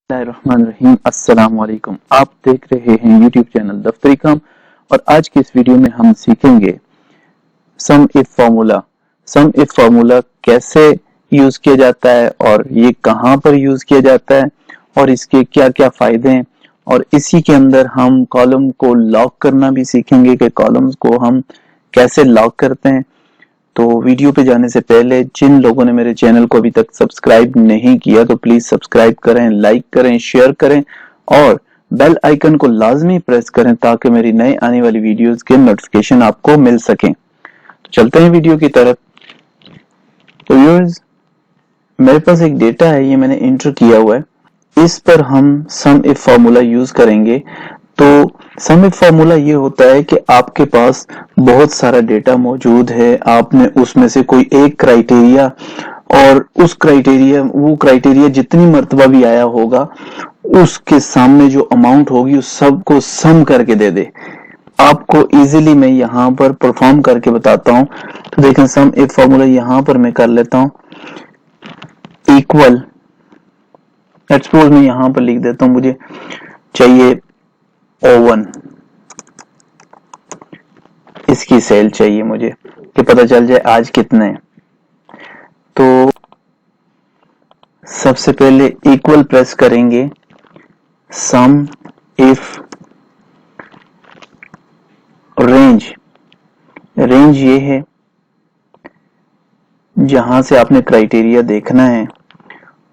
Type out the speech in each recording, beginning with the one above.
बिस्मिल्लाहिर्रहमानिर्रहीम। अस्सलाम वालेकुम। आप देख रहे हैं यूट्यूब चैनल दफ्तरी काम और आज की इस वीडियो में हम सीखेंगे sum if formula. Sum if formula कैसे यूज किया जाता है और ये कहाँ पर यूज किया जाता है और इसके क्या क्या फायदे हैं, और इसी के अंदर हम कॉलम को लॉक करना भी सीखेंगे कि कॉलम्स को हम कैसे लॉक करते हैं। तो वीडियो पे जाने से पहले जिन लोगों ने मेरे चैनल को अभी तक सब्सक्राइब नहीं किया तो प्लीज सब्सक्राइब करें, लाइक करें, शेयर करें और बेल आइकन को लाजमी प्रेस करें ताकि मेरी नई आने वाली वीडियोस के नोटिफिकेशन आपको मिल सकें। तो चलते हैं वीडियो की तरफ। तो व्यूअर्स, मेरे पास एक डेटा है, ये मैंने इंटर किया हुआ है। इस पर हम सम इफ फार्मूला यूज करेंगे। तो सम इफ फार्मूला ये होता है कि आपके पास बहुत सारा डेटा मौजूद है, आपने उसमें से कोई एक क्राइटेरिया और वो क्राइटेरिया जितनी मर्तबा भी आया होगा उसके सामने जो अमाउंट होगी उस सबको सम करके दे दे। आपको इजीली मैं यहाँ पर परफॉर्म करके बताता हूँ। तो देखें, सम इफ फार्मूला यहाँ पर मैं कर लेता हूँ इक्वल, लेट्स सपोज मैं यहाँ पर लिख देता हूँ मुझे चाहिए ओवन, इसकी सेल चाहिए मुझे कि पता चल जाए आज कितने। तो सबसे पहले इक्वल प्रेस करेंगे, सम इफ रेंज। रेंज ये है जहां से आपने क्राइटेरिया देखना है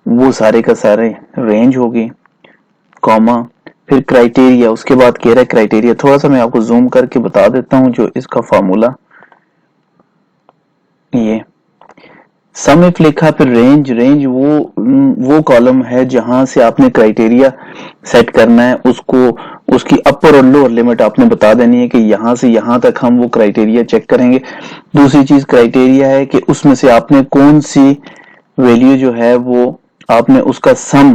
वो सारे का सारे रेंज होगी, कॉमा फिर क्राइटेरिया। उसके बाद कह रहा है क्राइटेरिया, थोड़ा सा मैं आपको जूम करके बता देता हूं जो इसका फॉर्मूला। ये सम इफ लिखा, फिर रेंज। रेंज वो कॉलम है जहां से आपने क्राइटेरिया सेट करना है, उसको उसकी अपर और लोअर लिमिट आपने बता देनी है कि यहां से यहां तक हम वो क्राइटेरिया चेक करेंगे। दूसरी चीज क्राइटेरिया है कि उसमें से आपने कौन सी वैल्यू जो है वो आपने उसका सम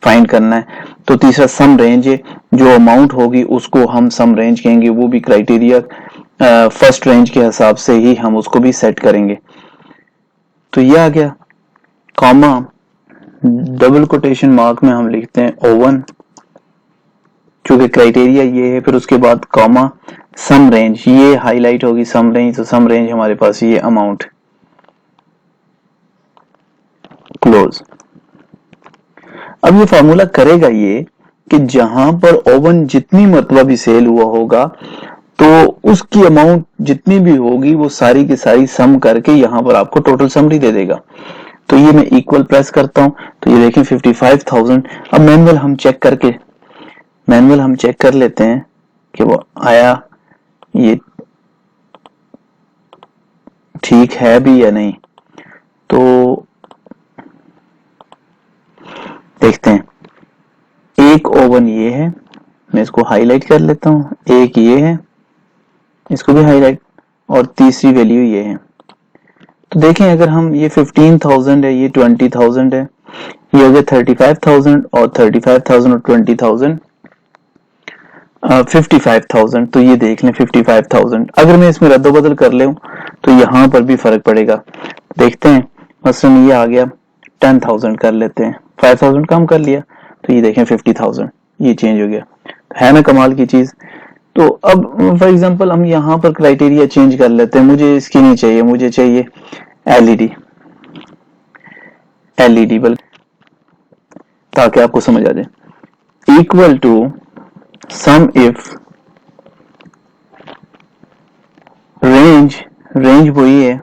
फाइंड करना है। तो तीसरा सम रेंज है, जो अमाउंट होगी उसको हम सम रेंज कहेंगे, वो भी क्राइटेरिया फर्स्ट रेंज के हिसाब से ही हम उसको भी सेट करेंगे। तो ये आ गया, कॉमा डबल कोटेशन मार्क में हम लिखते हैं ओवन, क्योंकि क्राइटेरिया ये है। फिर उसके बाद कॉमा सम रेंज, ये हाईलाइट होगी सम रेंज, तो सम रेंज हमारे पास ये अमाउंट, क्लोज। अब ये फार्मूला करेगा ये कि जहां पर ओवन जितनी मरतबा भी सेल हुआ होगा तो उसकी अमाउंट जितनी भी होगी वो सारी की सारी सम करके यहां पर आपको टोटल समरी दे देगा। तो ये मैं इक्वल प्रेस करता हूं तो ये देखें 55,000। अब मैनुअल हम चेक कर लेते हैं कि वो आया, ये ठीक है भी या नहीं। तो देखते हैं, एक ओवन ये है, मैं इसको हाईलाइट कर लेता हूं, एक ये है, इसको भी हाईलाइट, और तीसरी वैल्यू ये है। तो देखें, अगर हम ये 15,000 है, ये 20,000 है, ये हो गया 35,000 और 35,000 और 20,000 55,000। तो ये देख लें 55,000। अगर मैं इसमें रद्दोबदल कर ले तो यहाँ पर भी फर्क पड़ेगा। देखते हैं, मसलन ये आ गया 10,000 कर लेते हैं, 5,000 कम कर लिया तो ये देखें 50,000, ये चेंज हो गया। है ना कमाल की चीज। तो अब फॉर एग्जांपल हम यहाँ पर क्राइटेरिया चेंज कर लेते हैं, मुझे इसकी नहीं चाहिए, मुझे चाहिए एलईडी बल्ब, ताकि आपको समझ आ जाए। Equal to sum if range वही है,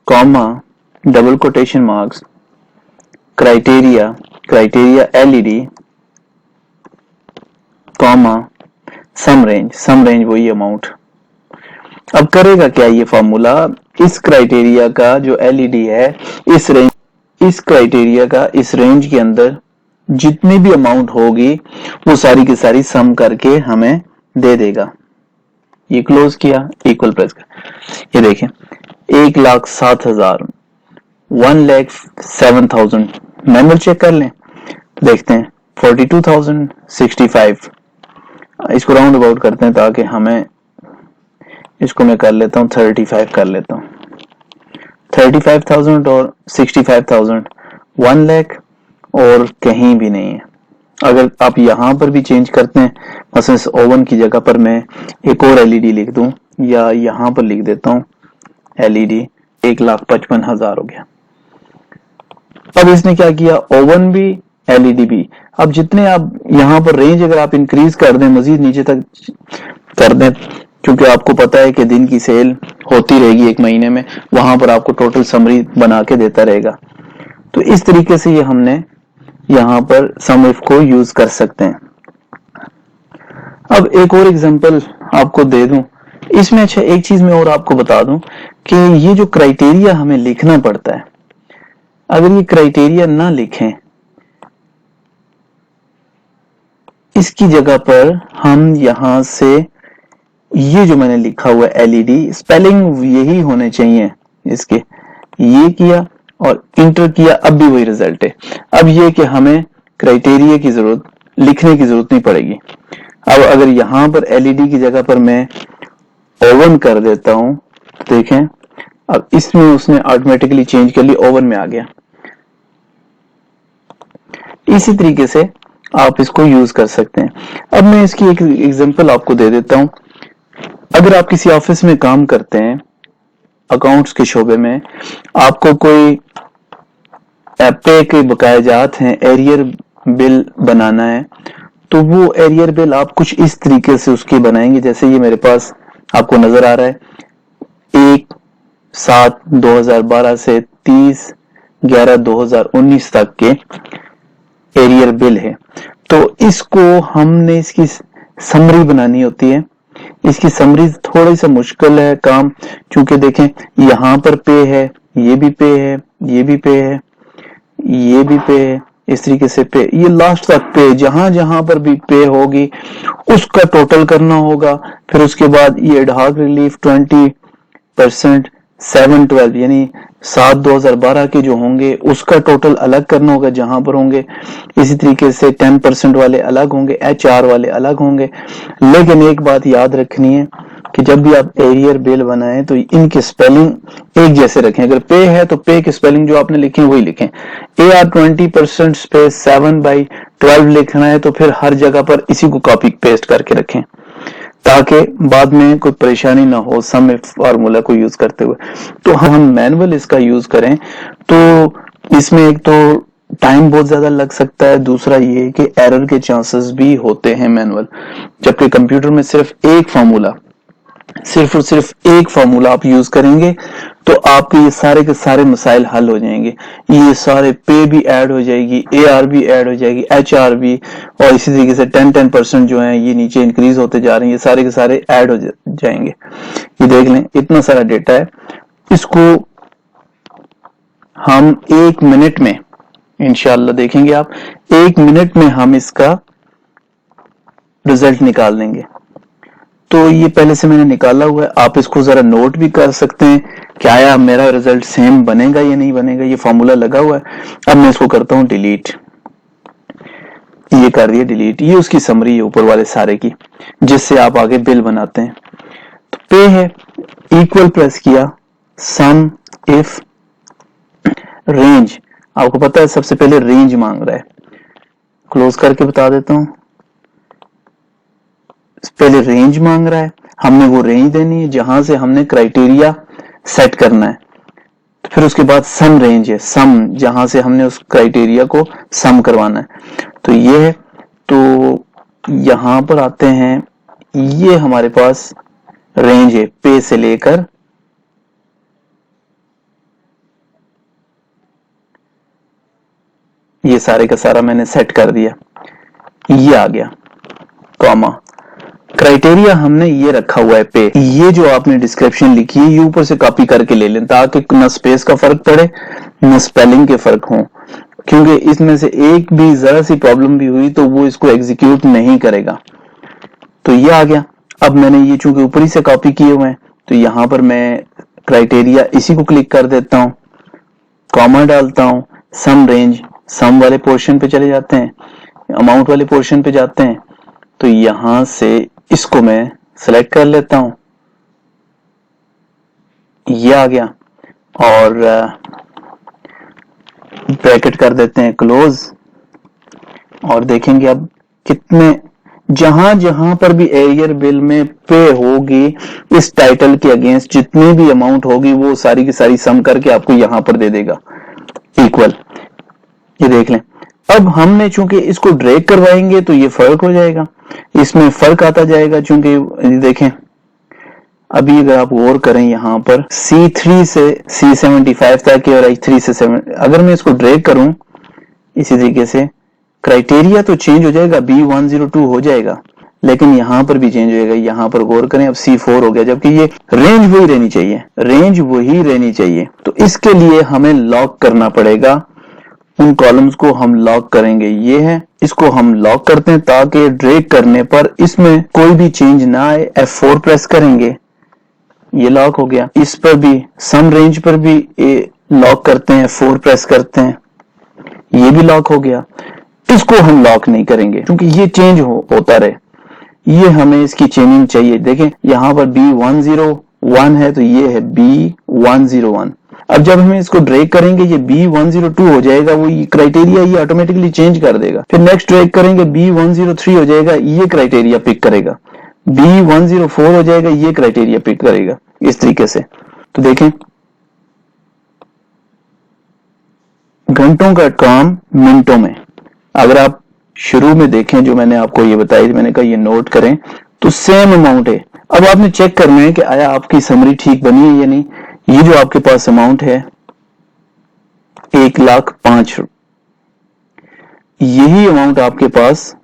comma double quotation marks criteria LED, comma sum range वही अमाउंट। अब करेगा क्या ये फार्मूला, इस क्राइटेरिया का जो एलईडी है, इस क्राइटेरिया का इस रेंज के अंदर जितनी भी अमाउंट होगी वो सारी की सारी सम करके हमें दे देगा। ये क्लोज किया, इक्वल प्रेस कर, ये देखें 1,07,000, 1,07,000। मैनुअल चेक कर लें तो देखते हैं 42,065। इसको राउंड अबाउट करते हैं ताकि हमें, इसको मैं कर लेता हूँ 35 कर लेता हूँ। 35,000 और 65,000 1 लाख और कहीं भी नहीं है। अगर आप यहाँ पर भी चेंज करते हैं, मसलन इस ओवन की जगह पर मैं एक और एलईडी लिख दूं, या यहाँ पर लिख देता हूँ एलईडी 1,55,000 हो गया। अब इसने क्या किया, ओवन भी एलईडी भी। अब जितने आप यहाँ पर रेंज अगर आप इंक्रीज कर दें, मजीद नीचे तक कर दें, क्योंकि आपको पता है कि दिन की सेल होती रहेगी 1 महीने में, वहां पर आपको टोटल समरी बना के देता रहेगा। तो इस तरीके से ये हमने यहाँ पर सम इफ को यूज कर सकते हैं। अब एक और एग्जांपल आपको दे दूं इसमें। अच्छा, एक चीज मैं और आपको बता दूं कि ये जो क्राइटेरिया हमें लिखना पड़ता है, अगर ये क्राइटेरिया ना लिखें, इसकी जगह पर हम यहां से ये जो मैंने लिखा हुआ एलईडी, स्पेलिंग यही होने चाहिए इसके, ये किया और इंटर किया, अब भी वही रिजल्ट है। अब ये कि हमें क्राइटेरिया की जरूरत, लिखने की जरूरत नहीं पड़ेगी। अब अगर यहां पर एलईडी की जगह पर मैं ओवन कर देता हूं, देखें अब इसमें उसने ऑटोमेटिकली चेंज कर ली, ओवन में आ गया। इसी तरीके से आप इसको यूज कर सकते हैं। अब मैं इसकी एक एग्जांपल आपको दे देता हूं। अगर आप किसी ऑफिस में काम करते हैं, अकाउंट्स के शोबे में, आपको कोई पे के बकाया जात हैं, एरियर बिल बनाना है, तो वो एरियर बिल आप कुछ इस तरीके से उसके बनाएंगे, जैसे ये मेरे पास आपको नजर आ रहा है, 1/7/2012 से 30/11/2019 तक के एरियर बिल है। तो इसको हमने इसकी समरी बनानी होती है। इसकी समरी थोड़ी सा मुश्किल है काम, क्योंकि देखें यहां पर पे है, ये भी पे है, ये भी पे है, ये भी पे है, इस तरीके से पे, ये लास्ट तक पे, जहां जहां पर भी पे होगी उसका टोटल करना होगा। फिर उसके बाद ये एडहॉक रिलीफ 20% 7/12 यानी 7/2012 के जो होंगे उसका टोटल अलग करना होगा जहां पर होंगे। इसी तरीके से 10% वाले अलग होंगे, HR वाले अलग होंगे। लेकिन एक बात याद रखनी है कि जब भी आप एरियर बिल बनाएं तो इनके स्पेलिंग एक जैसे रखें। अगर पे है तो पे की स्पेलिंग जो आपने लिखी है वही लिखें। AR 20% स्पेस 7/12 लिखना है तो फिर हर जगह पर इसी को कॉपी पेस्ट करके रखें, ताकि बाद में कोई परेशानी ना हो सम फार्मूला को यूज करते हुए। तो हम मैनुअल इसका यूज करें तो इसमें एक तो टाइम बहुत ज्यादा लग सकता है, दूसरा ये कि एरर के चांसेस भी होते हैं मैनुअल, जबकि कंप्यूटर में सिर्फ एक फार्मूला, सिर्फ और सिर्फ एक फार्मूला आप यूज करेंगे तो आपके ये सारे के सारे मसाइल हल हो जाएंगे। ये सारे पे भी ऐड हो जाएगी, AR भी ऐड हो जाएगी, HR भी, और इसी तरीके से 10% जो है ये नीचे इंक्रीज होते जा रहे हैं, ये सारे के सारे ऐड हो जाएंगे। ये देख लें इतना सारा डेटा है, इसको हम 1 मिनट में इंशाल्लाह देखेंगे। आप 1 मिनट में हम इसका रिजल्ट निकाल देंगे। तो ये पहले से मैंने निकाला हुआ है, आप इसको जरा नोट भी कर सकते हैं कि आया मेरा रिजल्ट सेम बनेगा या नहीं बनेगा। ये फॉर्मूला लगा हुआ है। अब मैं इसको करता हूं डिलीट, ये कर दिया डिलीट। ये उसकी समरी है ऊपर वाले सारे की, जिससे आप आगे बिल बनाते हैं। तो पे है, इक्वल प्रेस किया, सम इफ रेंज, आपको पता है सबसे पहले रेंज मांग रहा है, क्लोज करके बता देता हूं। पहले रेंज मांग रहा है, हमने वो रेंज देनी है जहां से हमने क्राइटेरिया सेट करना है। तो फिर उसके बाद सम रेंज है, सम जहां से हमने उस क्राइटेरिया को सम करवाना है। तो ये है, तो यहां पर आते हैं, ये हमारे पास रेंज है पे से लेकर ये सारे का सारा मैंने सेट कर दिया, ये आ गया कॉमा। क्राइटेरिया हमने ये रखा हुआ है पे। ये जो आपने डिस्क्रिप्शन लिखी है ये ऊपर से कॉपी करके ले लें, ताकि न स्पेस का फर्क पड़े न स्पेलिंग के फर्क हो, क्योंकि इसमें से एक भी जरा सी प्रॉब्लम भी हुई तो वो इसको एग्जीक्यूट नहीं करेगा। तो ये आ गया। अब मैंने ये चूंकि ऊपर ही से कॉपी किए हुए हैं तो यहां पर मैं क्राइटेरिया इसी को क्लिक कर देता हूं, कॉमा डालता हूं, सम रेंज, सम वाले पोर्शन पे चले जाते हैं, अमाउंट वाले पोर्शन पे जाते हैं। तो यहां से इसको मैं सेलेक्ट कर लेता हूं, ये आ गया। और ब्रैकेट कर देते हैं क्लोज और देखेंगे अब कितने जहां जहां पर भी एरियर बिल में पे होगी इस टाइटल के अगेंस्ट जितनी भी अमाउंट होगी वो सारी की सारी सम करके आपको यहां पर दे देगा इक्वल। ये देख लें। अब हमने चूंकि इसको ड्रैग करवाएंगे तो ये फर्क हो जाएगा, इसमें फर्क आता जाएगा। चूंकि देखें अभी अगर आप गौर करें यहाँ पर C3 से C75 तक और H3 से 7, अगर मैं इसको ड्रैग करूं इसी तरीके से क्राइटेरिया तो चेंज हो जाएगा, B102 हो जाएगा, लेकिन यहां पर भी चेंज हो जाएगा। यहां पर गौर करें अब C4 हो गया, जबकि ये रेंज वही रहनी चाहिए, रेंज वही रहनी चाहिए। तो इसके लिए हमें लॉक करना पड़ेगा, उन कॉलम्स को हम लॉक करेंगे। ये है, इसको हम लॉक करते हैं ताकि ड्रैग करने पर इसमें कोई भी चेंज ना आए। F4 प्रेस करेंगे, ये लॉक हो गया। इस पर भी सम रेंज पर भी लॉक करते हैं, F4 प्रेस करते हैं, ये भी लॉक हो गया। इसको हम लॉक नहीं करेंगे क्योंकि ये चेंज होता रहे, ये हमें इसकी चेंजिंग चाहिए। देखें यहां पर B101 है तो ये है B101। अब जब हम इसको ड्रैग करेंगे ये B102 हो जाएगा, वो ये क्राइटेरिया ये ऑटोमेटिकली चेंज कर देगा। फिर नेक्स्ट ड्रैग करेंगे B103 हो जाएगा, ये क्राइटेरिया पिक करेगा। B104 हो जाएगा, ये क्राइटेरिया पिक करेगा। इस तरीके से तो देखें घंटों का काम मिनटों में। अगर आप शुरू में देखें जो मैंने आपको ये बताई, मैंने कहा ये नोट करें तो सेम अमाउंट है। अब आपने चेक करना है कि आया आपकी समरी ठीक बनी है या नहीं। ये जो आपके पास अमाउंट है 1,05,000, यही अमाउंट आपके पास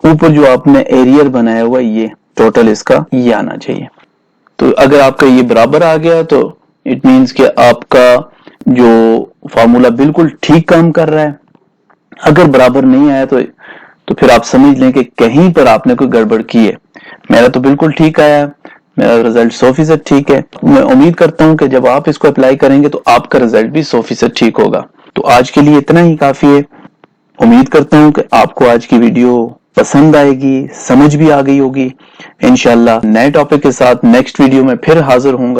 ऊपर जो आपने एरियर बनाया हुआ ये टोटल इसका ये आना चाहिए। तो अगर आपका ये बराबर आ गया तो इट मीन्स कि आपका जो फार्मूला बिल्कुल ठीक काम कर रहा है। अगर बराबर नहीं आया तो फिर आप समझ लें कि कहीं पर आपने कोई गड़बड़ की है। मेरा तो बिल्कुल ठीक आया, मेरा रिजल्ट 100% ठीक है। मैं उम्मीद करता हूं कि जब आप इसको अप्लाई करेंगे तो आपका रिजल्ट भी 100% ठीक होगा। तो आज के लिए इतना ही काफी है। उम्मीद करता हूं कि आपको आज की वीडियो पसंद आएगी, समझ भी आ गई होगी। इंशाल्लाह नए टॉपिक के साथ नेक्स्ट वीडियो में फिर हाजिर होऊंगा।